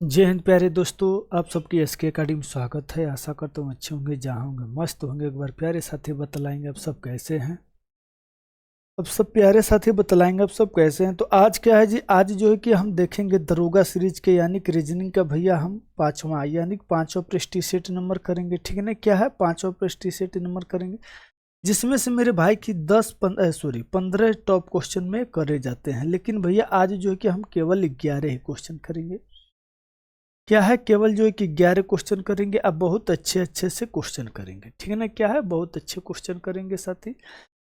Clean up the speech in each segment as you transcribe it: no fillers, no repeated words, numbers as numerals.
जय हिंद प्यारे दोस्तों, आप सबकी एसके अकेडमी में स्वागत है। आशा करता हूँ अच्छे होंगे, जहाँ होंगे मस्त होंगे। एक बार प्यारे साथी बतलाएंगे आप सब कैसे हैं। अब सब प्यारे साथी बतलाएंगे आप सब कैसे हैं। तो आज क्या है जी, आज जो है कि हम देखेंगे दरोगा सीरीज के यानी कि रीजनिंग का भैया हम पाँचवा यानी कि पाँचवा प्रश्न सेट नंबर करेंगे। ठीक है ना, क्या है पाँचवा प्रश्न सेट नंबर करेंगे, जिसमें से मेरे भाई की 15 टॉप क्वेश्चन में करे जाते हैं। लेकिन भैया आज जो है कि हम केवल 11 ही क्वेश्चन करेंगे। क्या है, केवल जो है कि 11 क्वेश्चन करेंगे। अब बहुत अच्छे से क्वेश्चन करेंगे, ठीक है ना। क्या है, बहुत अच्छे क्वेश्चन करेंगे साथी।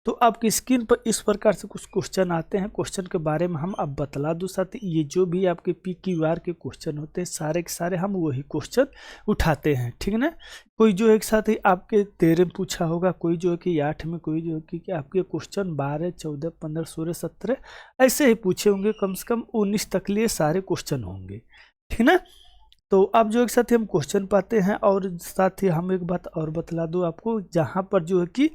तो आपकी स्क्रीन पर इस प्रकार से कुछ क्वेश्चन आते हैं। क्वेश्चन के बारे में हम अब बतला दूं साथी। ये जो भी आपके PQR के क्वेश्चन होते हैं सारे के सारे हम वही क्वेश्चन उठाते हैं, ठीक है ना। कोई जो एक साथी आपके 13 में पूछा होगा, कोई जो है कि 8 में, कोई जो है कि आपके क्वेश्चन 12, 14, 15, 16, 17 ऐसे ही पूछे होंगे। कम से कम 19 तक लिए सारे क्वेश्चन होंगे, ठीक है ना। तो अब जो एक साथ ही हम क्वेश्चन पाते हैं, और साथ ही हम एक बात और बतला दूं आपको, जहां पर जो है कि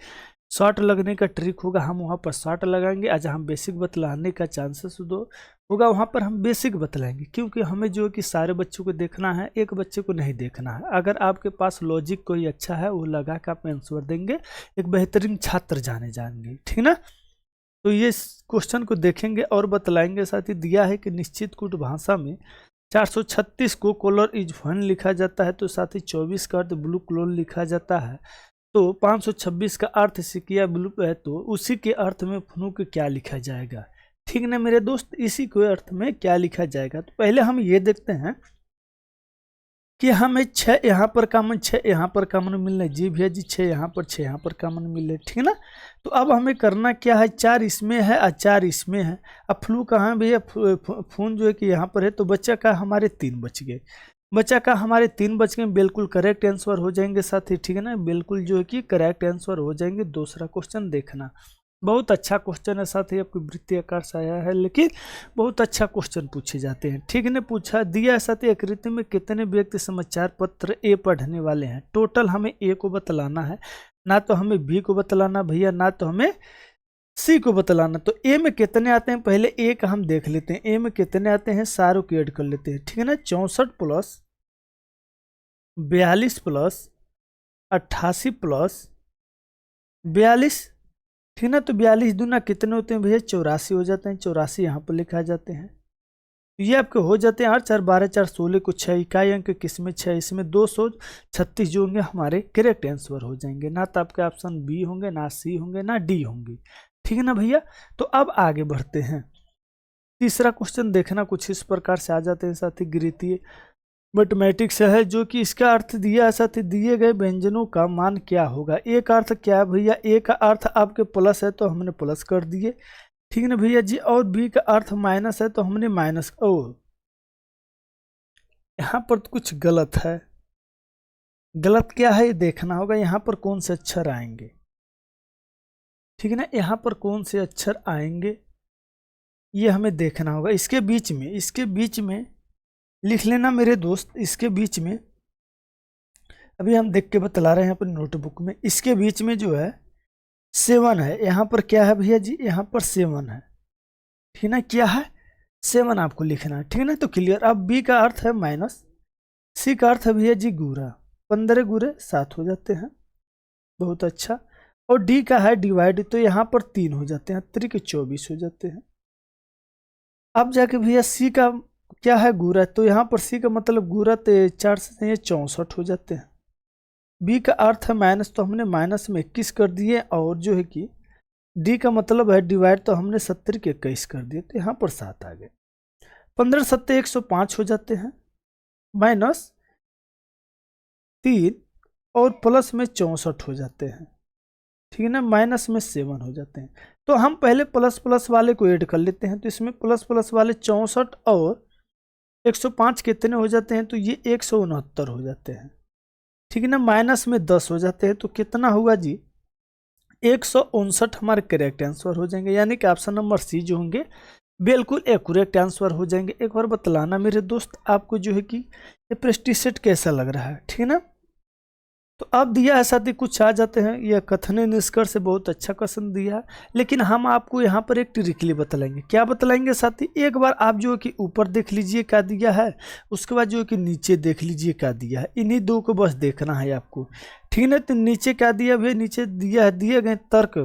शॉर्ट लगने का ट्रिक होगा हम वहां पर शॉर्ट लगाएंगे। आज हम बेसिक बतलाने का चांसेस दो होगा वहां पर हम बेसिक बतलाएंगे, क्योंकि हमें जो है कि सारे बच्चों को देखना है, एक बच्चे को नहीं देखना है। अगर आपके पास लॉजिक कोई अच्छा है वो लगा के आप आंसर देंगे, एक बेहतरीन छात्र जाएंगे, ठीक है ना। तो ये क्वेश्चन को देखेंगे और बतलाएंगे। साथ ही दिया है कि निश्चित कूट भाषा में 436 को कलर इज फन लिखा जाता है, तो साथ ही 24 का अर्थ ब्लू कलर लिखा जाता है। तो 526 का अर्थ सिकिया ब्लू है, तो उसी के अर्थ में फनूक क्या लिखा जाएगा। ठीक ना मेरे दोस्त, इसी के अर्थ में क्या लिखा जाएगा। तो पहले हम ये देखते हैं कि हमें 6 यहाँ पर कॉमन, 6 यहाँ पर कॉमन मिल रहे। जी भैया जी, 6 यहाँ पर, 6 यहाँ पर कॉमन मिल रहे, ठीक है ना। तो अब हमें करना क्या है, 4 इसमें है और 4 इसमें है। अब फ्लू कहाँ भैया, फोन जो है कि यहाँ पर है, तो बच्चा का हमारे 3 बच गए। बच्चा का हमारे 3 बच गए, बिल्कुल करेक्ट आंसर हो जाएंगे साथी, ठीक है ना। बिल्कुल जो है कि करेक्ट आंसर हो जाएंगे। दूसरा क्वेश्चन देखना, बहुत अच्छा क्वेश्चन है साथी, आपकी वृत्ति आकार से आया है, लेकिन बहुत अच्छा क्वेश्चन पूछे जाते हैं, ठीक है ना। पूछा दिया है साथी, आकृति में कितने व्यक्ति समाचार पत्र ए पढ़ने वाले हैं। टोटल हमें ए को बतलाना है, ना तो हमें बी को बतलाना भैया, ना तो हमें सी को बतलाना। तो ए में कितने आते हैं, पहले ए का हम देख लेते हैं। ए में कितने आते हैं, सारों को ऐड कर लेते हैं, ठीक है ना। 64 प्लस 42 प्लस 88 प्लस 42, ठीक है ना। तो 42 दूना कितने होते हैं भैया, 84 हो जाते हैं। 84 यहाँ पर लिखा जाते हैं। ये आपके हो जाते हैं 8 4 12 4 16 को 6 इकाई अंक किसमें 6, इसमें 236 जो होंगे हमारे करेक्ट आंसर हो जाएंगे। ना तो आपके ऑप्शन बी होंगे, ना सी होंगे, ना डी होंगे, ठीक है ना भैया। तो अब आगे बढ़ते हैं। तीसरा क्वेश्चन देखना, कुछ इस प्रकार से आ जाते हैं साथी। गणितीय मैथमेटिक्स है, जो कि इसका अर्थ दिया है साथी, दिए गए व्यंजनों का मान क्या होगा। एक अर्थ क्या है भैया, ए का अर्थ आपके प्लस है तो हमने प्लस कर दिए, ठीक है ना भैया जी। और बी का अर्थ माइनस है तो हमने माइनस। ओ यहाँ पर तो कुछ गलत है। गलत क्या है ये देखना होगा, यहाँ पर कौन से अक्षर आएंगे, ठीक है ना। यहाँ पर कौन से अक्षर आएंगे ये हमें देखना होगा। इसके बीच में लिख लेना मेरे दोस्त। इसके बीच में अभी हम देख के बतला रहे हैं अपनी नोटबुक में। इसके बीच में जो है 7 है। यहाँ पर क्या है भैया जी, यहाँ पर 7 है, ठीक है ना। क्या है, 7 आपको लिखना है, ठीक है ना। तो क्लियर। अब बी का अर्थ है माइनस, सी का अर्थ है भैया जी गुरा, 15 गुरे 7 हो जाते हैं, बहुत अच्छा। और डी का है डिवाइड, तो यहाँ पर 3 हो जाते हैं, 3 के 24 हो जाते हैं। अब जाके भैया सी का क्या है गुरा, तो यहाँ पर सी का मतलब गुरा, तो 4 से 64 हो जाते हैं। बी का अर्थ है माइनस, तो हमने माइनस में 21 कर दिए। और जो है कि डी का मतलब है डिवाइड, तो हमने 70 के 21 कर दिए, तो यहाँ पर 7 आ गए। 15 7 105 हो जाते हैं, माइनस 3 और प्लस में 64 हो जाते हैं, ठीक है ना। माइनस में 7 हो जाते हैं। तो हम पहले प्लस प्लस वाले को ऐड कर लेते हैं। तो इसमें प्लस प्लस वाले 64 और 105 कितने हो जाते हैं, तो ये 169 हो जाते हैं, ठीक है ना। माइनस में 10 हो जाते हैं, तो कितना हुआ जी, 159 हमारे करेक्ट आंसर हो जाएंगे। यानी कि ऑप्शन नंबर सी जो होंगे बिल्कुल एक्यूरेट आंसर हो जाएंगे। एक बार बतलाना मेरे दोस्त आपको जो है कि ये प्रश्न सेट कैसा लग रहा है, ठीक है ना। तो अब दिया है साथी, कुछ आ जाते हैं। यह कथन निष्कर्ष से बहुत अच्छा क्वेश्चन दिया है, लेकिन हम आपको यहाँ पर एक ट्रिकली बतलाएंगे। क्या बतलाएंगे साथी, एक बार आप जो है कि ऊपर देख लीजिए क्या दिया है, उसके बाद जो है कि नीचे देख लीजिए क्या दिया है। इन्हीं दो को बस देखना है आपको, ठीक है। तो नीचे क्या दिया भैया, नीचे दिया है दिए गए तर्क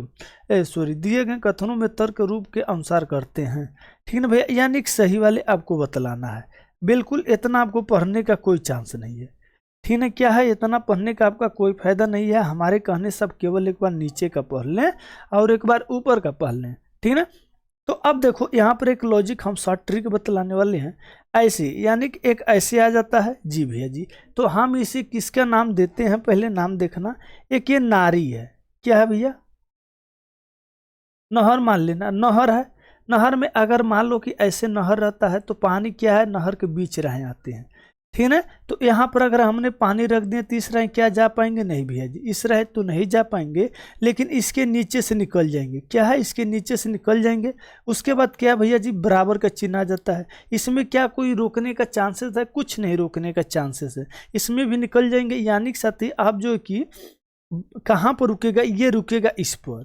दिए गए कथनों में तर्क रूप के अनुसार करते हैं, ठीक है ना भैया। यानी कि सही वाले आपको बतलाना है। बिल्कुल इतना आपको पढ़ने का कोई चांस नहीं है, ठीक है। क्या है, इतना पढ़ने का आपका कोई फायदा नहीं है। हमारे कहने सब केवल एक बार नीचे का पढ़ लें और एक बार ऊपर का पढ़ लें, ठीक है ना। तो अब देखो यहाँ पर एक लॉजिक हम शॉर्ट ट्रिक बतलाने वाले हैं। ऐसे यानी कि एक ऐसे आ जाता है जी भैया जी, तो हम इसे किसका नाम देते हैं, पहले नाम देखना। एक ये नारी है, क्या है भैया, नहर मान लेना, नहर है। नहर में अगर मान लो कि ऐसे नहर रहता है तो पानी क्या है, नहर के बीच राहें आते हैं, ठीक है। तो यहाँ पर अगर हमने पानी रख दिया तो इस राहें क्या जा पाएंगे, नहीं भैया जी, इस राहें तो नहीं जा पाएंगे, लेकिन इसके नीचे से निकल जाएंगे। क्या है, इसके नीचे से निकल जाएंगे। उसके बाद क्या भैया जी, बराबर का चिन्ह आ जाता है। इसमें क्या कोई रोकने का चांसेस है, कुछ नहीं रोकने का चांसेस है, इसमें भी निकल जाएंगे। यानी कि साथी आप जो है कि कहाँ पर रुकेगा, ये रुकेगा इस पर,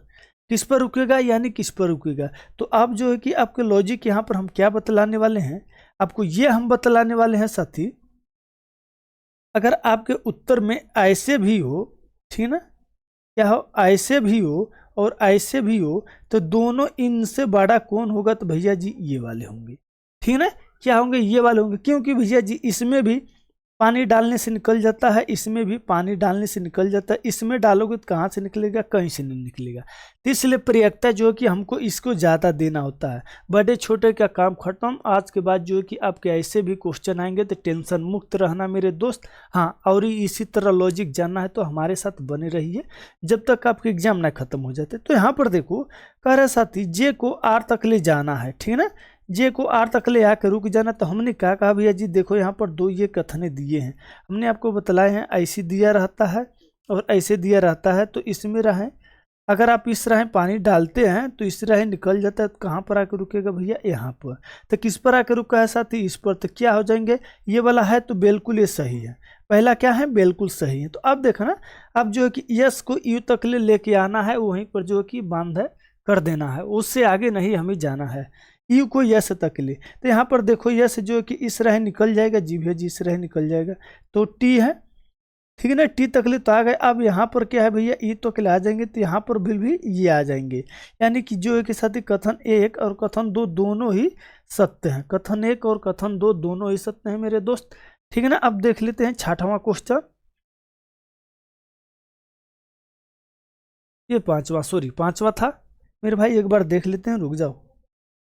किस पर रुकेगा, यानी किस पर रुकेगा। तो आप जो है कि आपके लॉजिक यहाँ पर हम क्या बतलाने वाले हैं आपको, ये हम बतलाने वाले हैं साथी, अगर आपके उत्तर में ऐसे भी हो, ठीक ना, क्या हो, ऐसे भी हो और ऐसे भी हो, तो दोनों इनसे बड़ा कौन होगा, तो भैया जी ये वाले होंगे, ठीक ना। क्या होंगे, ये वाले होंगे, क्योंकि भैया जी इसमें भी पानी डालने से निकल जाता है, इसमें भी पानी डालने से निकल जाता है। इसमें डालोगे तो कहाँ से निकलेगा, कहीं से नहीं निकलेगा। तो इसलिए प्रयोक्ता जो है कि हमको इसको ज़्यादा देना होता है। बड़े छोटे का काम खत्म। आज के बाद जो है कि आपके ऐसे भी क्वेश्चन आएंगे तो टेंशन मुक्त रहना मेरे दोस्त। हाँ, और इसी तरह लॉजिक जानना है तो हमारे साथ बने रहिए जब तक आपके एग्जाम ना खत्म हो जाते। तो यहाँ पर देखो कह रहे साथी, जे को आर तक ले जाना है, ठीक है ना, जे को आर तक ले आकर रुक जाना। तो हमने क्या कहा भैया जी, देखो यहाँ पर दो ये कथने दिए हैं, हमने आपको बतलाए हैं। ऐसे दिया रहता है और ऐसे दिया रहता है, तो इसमें रहें, अगर आप इस राह पानी डालते हैं तो इस राह निकल जाता है, तो कहाँ पर आकर रुकेगा भैया, यहाँ पर। तो किस पर आकर रुका है साथी, इस पर। तो क्या हो जाएंगे, ये वाला है तो बिल्कुल ये सही है, पहला क्या है, बिल्कुल सही है। तो अब देखना, अब जो है कि यस को यू तक लेके आना है, वहीं पर जो है कि बांध कर देना है, उससे आगे नहीं हमें जाना है। यू को यस तक ले, तो यहाँ पर देखो यस जो है कि इस राह निकल जाएगा, जी भैया जी इस राह निकल जाएगा, तो टी है, ठीक है ना, टी तक ले तो आ गए। अब यहाँ पर क्या है भैया, ई तक ले आ जाएंगे, तो यहाँ पर भी ये आ जाएंगे। यानी कि जो है कि साथी कथन एक और कथन दो दोनों ही सत्य हैं, कथन एक और कथन दो दोनों ही सत्य हैं मेरे दोस्त, ठीक है ना। अब देख लेते हैं 6वां क्वेश्चन, ये 5वां था मेरे भाई, एक बार देख लेते हैं, रुक जाओ,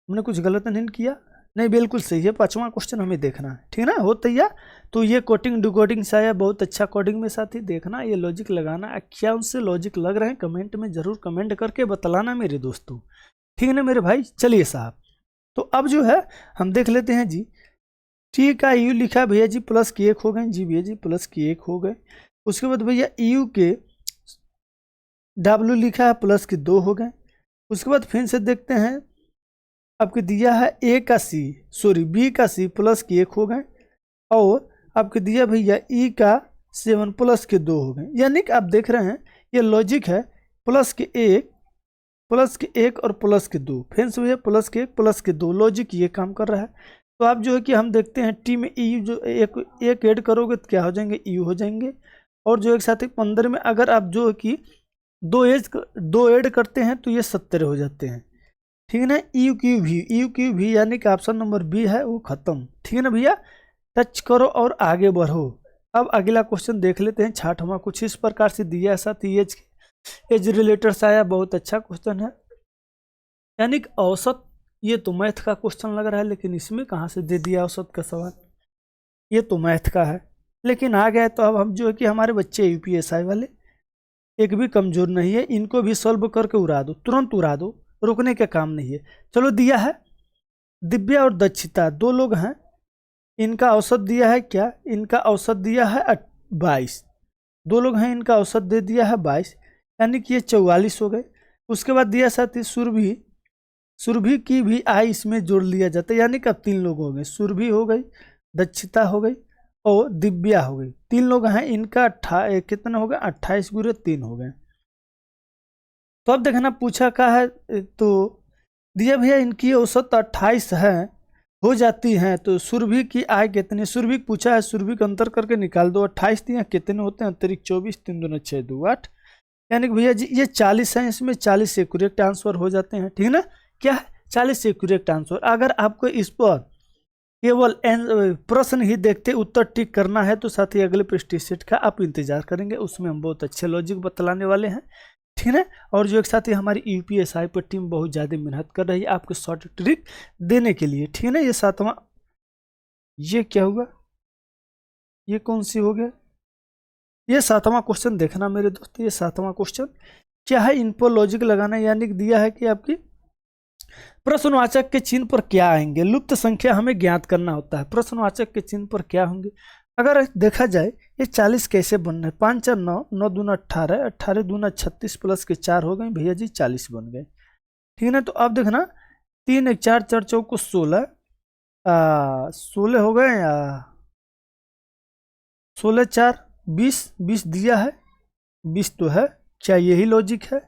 हमने कुछ गलत नहीं किया, नहीं बिल्कुल सही है। 5वां क्वेश्चन हमें देखना है, ठीक है ना, हो तैयार। तो ये कोडिंग डिकोडिंग से आया, बहुत अच्छा कोडिंग में साथी देखना, ये लॉजिक लगाना, क्या उनसे लॉजिक लग रहे हैं कमेंट में जरूर कमेंट करके बतलाना मेरे दोस्तों, ठीक है ना मेरे भाई। चलिए साहब, तो अब जो है हम देख लेते हैं जी, टी का यू लिखा भैया जी प्लस के 1 हो गए, जी भैया जी प्लस के 1 हो गए। उसके बाद भैया यू के डब्ल्यू लिखा है प्लस के 2 हो गए। उसके बाद फिर से देखते हैं, आपके दिया है बी का सी प्लस के 1 हो गए, और आपके दिया भैया ई का 7 प्लस के 2 हो गए। यानी कि आप देख रहे हैं ये लॉजिक है, प्लस के 1 और प्लस के 2, फिर से भैया प्लस के 1 प्लस के 2, लॉजिक ये काम कर रहा है। तो आप जो है कि हम देखते हैं टी में ई जो एक ऐड करोगे तो क्या हो जाएंगे, यू हो जाएंगे। और जो एक साथ 15 में अगर आप जो है कि दो ऐड करते हैं तो ये 70 हो जाते हैं, ठीक है ना। यू क्यू भी यानी कि ऑप्शन नंबर बी है वो खत्म, ठीक है ना भैया। टच करो और आगे बढ़ो। अब अगला क्वेश्चन देख लेते हैं 6वां, कुछ इस प्रकार से दिया साथी, एज रिलेटेड से आया, बहुत अच्छा क्वेश्चन है। यानी कि औसत, ये तो मैथ का क्वेश्चन लग रहा है, लेकिन इसमें कहाँ से दे दिया औसत का सवाल, ये तो मैथ का है लेकिन आ गया। तो अब हम जो है कि हमारे बच्चे यूपीएसआई वाले एक भी कमजोर नहीं है, इनको भी सॉल्व करके उड़ा दो, तुरंत उड़ा दो, रुकने का काम नहीं है। चलो दिया है दिव्या और दक्षिता, 2 लोग हैं, इनका औसत दिया है क्या, इनका औसत दिया है 22, 2 लोग हैं, इनका औसत दे दिया है 22, यानी कि ये 44 हो गए। उसके बाद दिया साथी सुरभि की भी आई इसमें जोड़ लिया जाता है, यानी कि अब 3 लोग हो गए, सुरभि हो गई, दक्षिता हो गई और दिव्या हो गई, 3 लोग हैं, इनका कितना हो गया 28 गुरे 3 हो गए। तो अब देखना पूछा क्या है, तो दिया भैया इनकी औसत 28 है हो जाती है, तो सुरभि की आय कितनी, सुरभि पूछा है, सुरभि का अंतर करके निकाल दो। 28 दिया कितने होते हैं, अतिरिक्त 24, 3 दूना 6 2 8, यानी कि भैया जी ये 40 है, इसमें 40 से करेक्ट आंसर हो जाते हैं, ठीक है ना। क्या है 40 से करेक्ट आंसर। अगर आपको इस पर केवल प्रश्न ही देखते उत्तर टिक करना है तो साथ ही अगले पृष्ठ सेट का आप इंतजार करेंगे, उसमें हम बहुत अच्छे लॉजिक बतलाने वाले हैं, ठीक है। और जो एक साथ ही हमारी यूपीएसआई पर टीम बहुत ज़्यादा मेहनत कर रही है आपको शॉर्ट ट्रिक देने के लिए, ठीक है ना। ये 7वां, ये क्या हुआ, ये कौन सी हो गया, ये 7वां क्वेश्चन देखना मेरे दोस्त। ये 7वां क्वेश्चन क्या है, इन पर लॉजिक लगाना, यानी कि दिया है कि आपकी प्रश्नवाचक के चिन्ह पर क्या आएंगे, लुप्त संख्या हमें ज्ञात करना होता है, प्रश्नवाचक के चिन्ह पर क्या होंगे। अगर देखा जाए ये 40 कैसे बन रहे हैं, 5 4 9, 9 दूना 18, 18 दूना 36 प्लस के 4 हो गए भैया जी 40 बन गए, ठीक है ना। तो अब देखना 3 1 4 4 चौको 16, 16 हो गए, 16 4 20, 20 दिया है, 20 तो है। क्या यही लॉजिक है,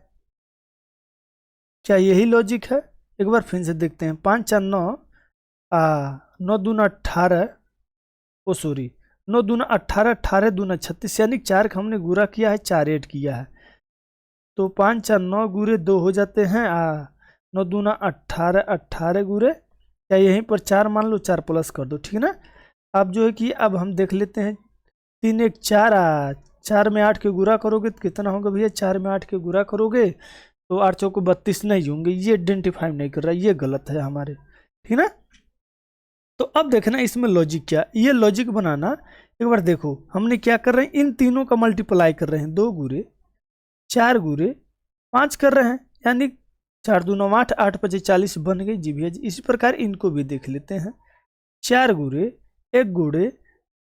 क्या यही लॉजिक है, एक बार फिर से देखते हैं। 5 4 9, 9 दूना 18, ओ सॉरी 9 दूना 18, 18 दूना 36, यानी 4 का हमने गुरा किया है, 4 ऐड किया है, तो 5 4 9 गुरे 2 हो जाते हैं, 9 दूना 18, 18 गुरे, या यहीं पर 4 मान लो, 4 प्लस कर दो, ठीक है ना। अब जो है कि अब हम देख लेते हैं, 3 1 4, 4 में 8 के गुरा करोगे तो कितना होगा भैया, 4 में 8 के गुरा करोगे तो 8 चौको 32 नहीं होंगे, ये आइडेंटिफाई नहीं कर रहा, ये गलत है हमारे, ठीक ना। तो अब देखना इसमें लॉजिक क्या, ये लॉजिक बनाना, एक बार देखो हमने क्या कर रहे हैं, इन तीनों का मल्टीप्लाई कर रहे हैं, 2 गुरे 4 गुरे 5 कर रहे हैं, यानी 4 दूना 8, 8 5 40 बन गई जी भैया जी। इसी प्रकार इनको भी देख लेते हैं, 4 गुरे 1 गुड़े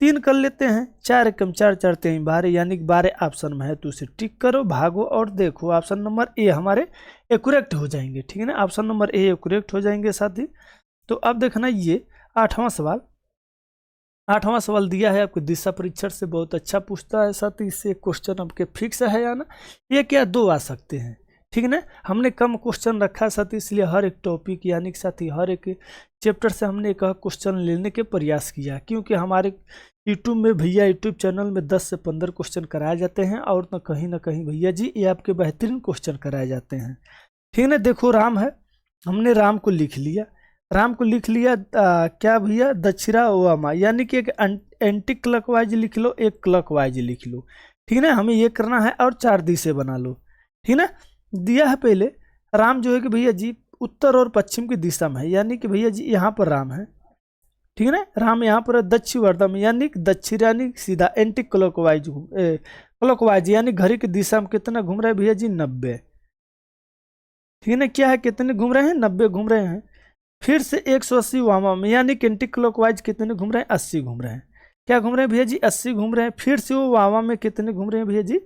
3 कर लेते हैं, 4 कम 4 4 3 12, यानी कि 12 ऑप्शन में है, तो उसे टिक करो, भागो और देखो ऑप्शन नंबर ए हमारे एक्यूरेट हो जाएंगे, ठीक है ना। ऑप्शन नंबर ए एक्यूरेट हो जाएंगे साथी। तो अब देखना ये 8वां सवाल, 8वां सवाल दिया है आपको दिशा परीक्षण से, बहुत अच्छा पूछता है साथी, इससे क्वेश्चन आपके फिक्स है या ना, ये क्या 2 आ सकते हैं, ठीक है ना। हमने कम क्वेश्चन रखा साथी, इसलिए हर एक टॉपिक यानी कि साथी हर एक चैप्टर से हमने एक क्वेश्चन लेने के प्रयास किया, क्योंकि हमारे यूट्यूब में भैया यूट्यूब चैनल में 10 से 15 क्वेश्चन कराए जाते हैं, और न कहीं भैया जी ये आपके बेहतरीन क्वेश्चन कराए जाते हैं, ठीक है ना। देखो राम है, हमने राम को लिख लिया, राम को लिख लिया, क्या भैया दक्षिणा वामा, यानी कि एक एंटी क्लॉकवाइज लिख लो, एक क्लॉकवाइज लिख लो, ठीक है ना। हमें ये करना है, और 4 दिशा बना लो, ठीक है ना। दिया है पहले राम जो है कि भैया जी उत्तर और पश्चिम की दिशा में है, यानी कि भैया जी यहाँ पर राम है, ठीक है ना। राम यहाँ पर दक्षिण वर्धा में, यानी दक्षिण यानी सीधा एंटी क्लॉकवाइज, क्लॉकवाइज यानी घड़ी की दिशा में कितना घूम रहा है भैया जी 90, ठीक है ना। क्या है कितने घूम रहे हैं 90 घूम रहे हैं। फिर से 180 वामा में, यानी एंटी क्लॉकवाइज कितने घूम रहे हैं 80 घूम रहे हैं, क्या घूम रहे हैं भैया जी 80 घूम रहे हैं। फिर से वो वामा में कितने घूम रहे हैं भैया जी,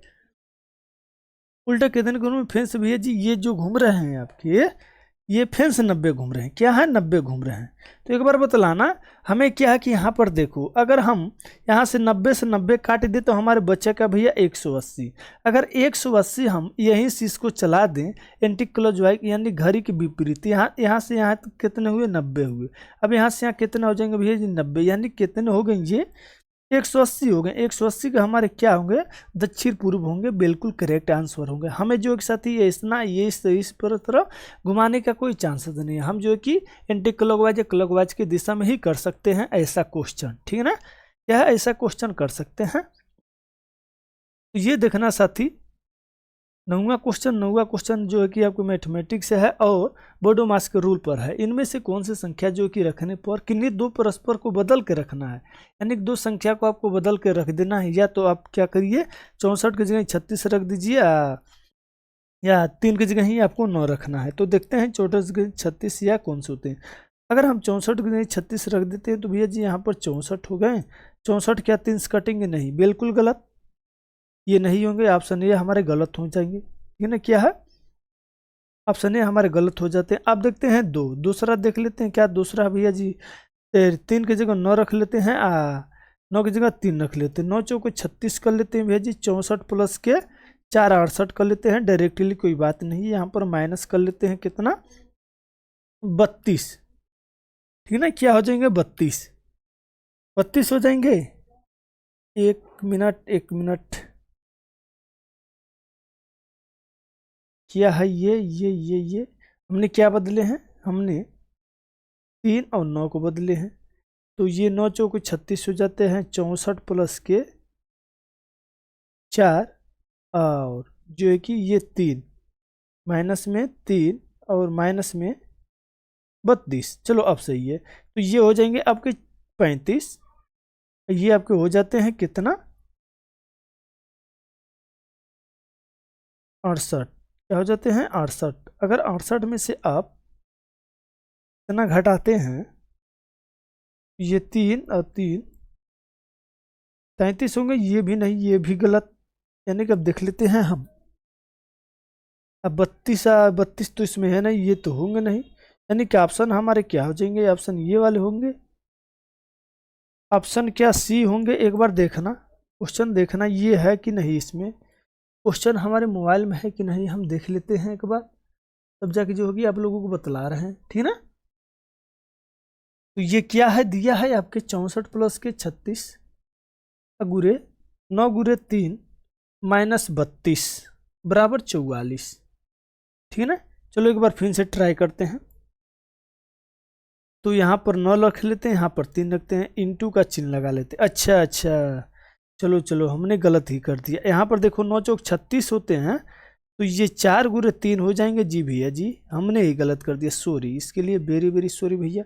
उल्टा कितने घूम रहे हैं, फिर से भैया जी ये जो घूम रहे हैं आपके, ये फिर से 90 घूम रहे हैं, क्या है 90 घूम रहे हैं। तो एक बार बतलाना हमें क्या है कि यहाँ पर देखो, अगर हम यहाँ से 90 से 90 काट दे तो हमारे बच्चे का भैया 180, अगर 180 हम यहीं से इसको चला दें एंटी क्लॉकवाइज यानी घड़ी के विपरीत, यहाँ से यहाँ कितने हुए 90 हुए। अब यहाँ से यहाँ कितने हो जाएंगे भैया जी 90, यानी कितने हो गए ये 180 हो गए। 180 के हमारे क्या होंगे दक्षिण पूर्व होंगे, बिल्कुल करेक्ट आंसर होंगे। हमें जो एक साथ ही इतना ये इस पर तरफ घुमाने का कोई चांसेस नहीं है, हम जो है कि एंटी क्लॉकवाइज या क्लॉकवाइज की दिशा में ही कर सकते हैं ऐसा क्वेश्चन, ठीक है ना। क्या है ऐसा क्वेश्चन कर सकते हैं। तो ये देखना साथी 9वां क्वेश्चन जो है कि आपको मैथमेटिक्स से है और बोडोमास के रूल पर है। इनमें से कौन सी संख्या जो कि रखने पर किन्हीं 2 परस्पर को बदल के रखना है, यानी 2 संख्या को आपको बदल के रख देना है, या तो आप क्या करिए 64 की जगह 36 रख दीजिए, या 3 की जगह ही आपको 9 रखना है। तो देखते हैं 64 की जगह 36 या कौन से होते हैं। अगर हम 64 की जगह 36 रख देते हैं तो भैया जी यहाँ पर 64 हो गए, 64 क्या 3 से कटेंगे नहीं, बिल्कुल गलत, ये नहीं होंगे, ऑप्शन ये हमारे गलत हो जाएंगे, ठीक है ना। क्या है ऑप्शन ये हमारे गलत हो जाते हैं। अब देखते हैं दूसरा देख लेते हैं, क्या दूसरा भैया जी 3 की जगह 9 रख लेते हैं, 9 की जगह 3 रख लेते हैं, 9 चौको 36 कर लेते हैं भैया जी, 64 प्लस के 4 68 कर लेते हैं, डायरेक्टली कोई बात नहीं, यहाँ पर माइनस कर लेते हैं कितना 32, ठीक है ना, क्या हो जाएंगे 32 हो जाएंगे। एक मिनट क्या है ये हमने क्या बदले हैं, हमने 3 और 9 को बदले हैं, तो ये 9 चौको 36 हो जाते हैं, 64 प्लस के 4 और जो है कि ये 3 माइनस में 3 और माइनस में 32, चलो अब सही है। तो ये हो जाएंगे आपके 35, ये आपके हो जाते हैं कितना 68, क्या हो जाते हैं 68। अगर 68 में से आप इतना घटाते हैं, ये 3 और 3 33 होंगे, ये भी नहीं, ये भी गलत, यानी कि अब देख लेते हैं हम, अब 32 तो इसमें है नहीं, ये तो होंगे नहीं, यानी कि ऑप्शन हमारे क्या हो जाएंगे, ऑप्शन ये वाले होंगे, ऑप्शन क्या सी होंगे। एक बार देखना क्वेश्चन, देखना ये है कि नहीं, इसमें क्वेश्चन हमारे मोबाइल में है कि नहीं, हम देख लेते हैं एक बार, तब जाके जो होगी आप लोगों को बतला रहे हैं, ठीक ना। तो ये क्या है, दिया है आपके 64 प्लस के 36 गुरे 9 गुरे 3 माइनस 32 बराबर 44, ठीक है ना। चलो एक बार फिर से ट्राई करते हैं, तो यहाँ पर 9 रख लेते हैं, यहाँ पर 3 रखते हैं, इंटू का चिन्ह लगा लेते हैं। अच्छा चलो हमने गलत ही कर दिया, यहाँ पर देखो 9 चौक 36 होते हैं, तो ये 4 गुरे 3 हो जाएंगे। जी भैया जी, हमने ही गलत कर दिया, सॉरी, इसके लिए वेरी सॉरी भैया।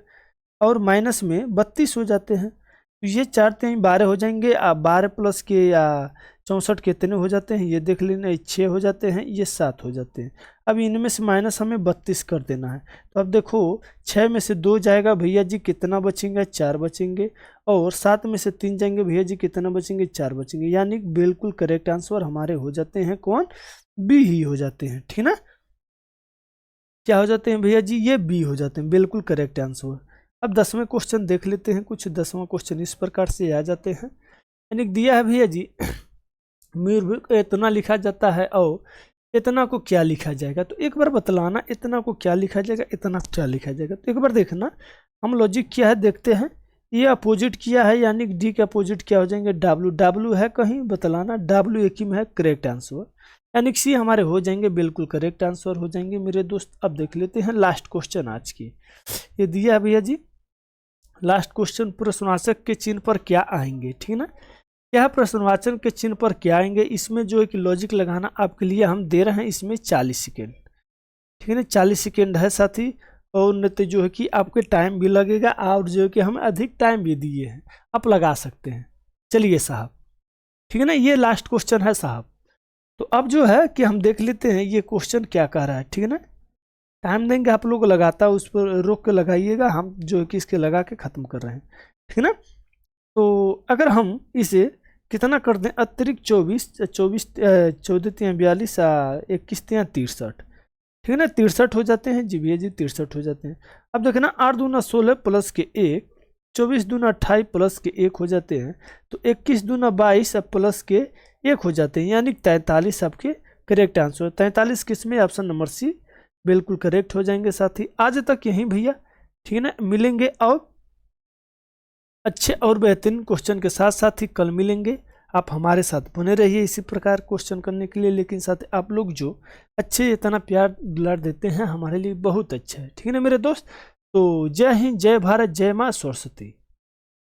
और माइनस में 32 हो जाते हैं, तो ये 4 3 12 हो जाएंगे, 12 प्लस के या 64 कितने हो जाते हैं, ये देख लेना, 6 हो जाते हैं, ये 7 हो जाते हैं। अब इनमें से माइनस हमें 32 कर देना है, तो अब देखो 6 में से 2 जाएगा भैया जी, कितना बचेंगे 4 बचेंगे, और 7 में से 3 जाएंगे भैया जी, कितना बचेंगे 4 बचेंगे, यानी बिल्कुल करेक्ट आंसर हमारे हो जाते हैं कौन, बी ही हो जाते हैं, ठीक ना। क्या हो जाते हैं भैया जी, ये बी हो जाते हैं, बिल्कुल करेक्ट आंसर। अब 10वें क्वेश्चन देख लेते हैं, कुछ 10वां क्वेश्चन इस प्रकार से आ जाते हैं, यानी दिया है भैया जी इतना लिखा जाता है और इतना को क्या लिखा जाएगा, तो एक बार बतलाना इतना को क्या लिखा जाएगा, इतना क्या लिखा जाएगा, तो एक बार देखना हम लॉजिक क्या है देखते हैं। ये अपोजिट किया है, यानी डी के अपोजिट क्या हो जाएंगे, डब्ल्यू है कहीं बतलाना, डब्ल्यू एक ही में है करेक्ट आंसर, यानी सी हमारे हो जाएंगे, बिल्कुल करेक्ट आंसर हो जाएंगे मेरे दोस्त। अब देख लेते हैं लास्ट क्वेश्चन आज की, ये दिया है भैया जी लास्ट क्वेश्चन, प्रश्नवाचक के चिन्ह पर क्या आएंगे, ठीक ना। क्या प्रश्नवाचक के चिन्ह पर क्या आएंगे, इसमें जो है कि लॉजिक लगाना आपके लिए हम दे रहे हैं इसमें 40 सेकेंड, ठीक है ना, 40 सेकेंड है साथी, और नहीं जो है कि आपके टाइम भी लगेगा, और जो है कि हम अधिक टाइम भी दिए हैं, आप लगा सकते हैं। चलिए साहब, ठीक है ना, ये लास्ट क्वेश्चन है साहब। तो अब जो है कि हम देख लेते हैं ये क्वेश्चन क्या कह रहा है, ठीक है ना। टाइम देंगे आप लोग लगाता, उस पर रोक के लगाइएगा, हम जो है कि इसके लगा के ख़त्म कर रहे हैं, ठीक है ना। तो अगर हम इसे कितना कर दें, अतिरिक्त 24 14 42 21 63, ठीक है ना, 63 हो जाते हैं। जी भैया जी 63 हो जाते हैं। अब देखना 8 दूना 16 प्लस के 1, 24 दूना 28 प्लस के 1 हो जाते हैं, तो 21 दूना 22 प्लस के 1 हो जाते हैं, यानी 43 आपके करेक्ट आंसर। 43 किस में, ऑप्शन नंबर सी बिल्कुल करेक्ट हो जाएंगे साथी। आज तक यहीं भैया, ठीक है ना, मिलेंगे और अच्छे और बेहतरीन क्वेश्चन के साथ साथ ही कल मिलेंगे। आप हमारे साथ बने रहिए इसी प्रकार क्वेश्चन करने के लिए, लेकिन साथ आप लोग जो अच्छे इतना प्यार दुलार देते हैं हमारे लिए बहुत अच्छा है, ठीक है ना मेरे दोस्त। तो जय हिंद, जय भारत, जय माँ सरस्वती।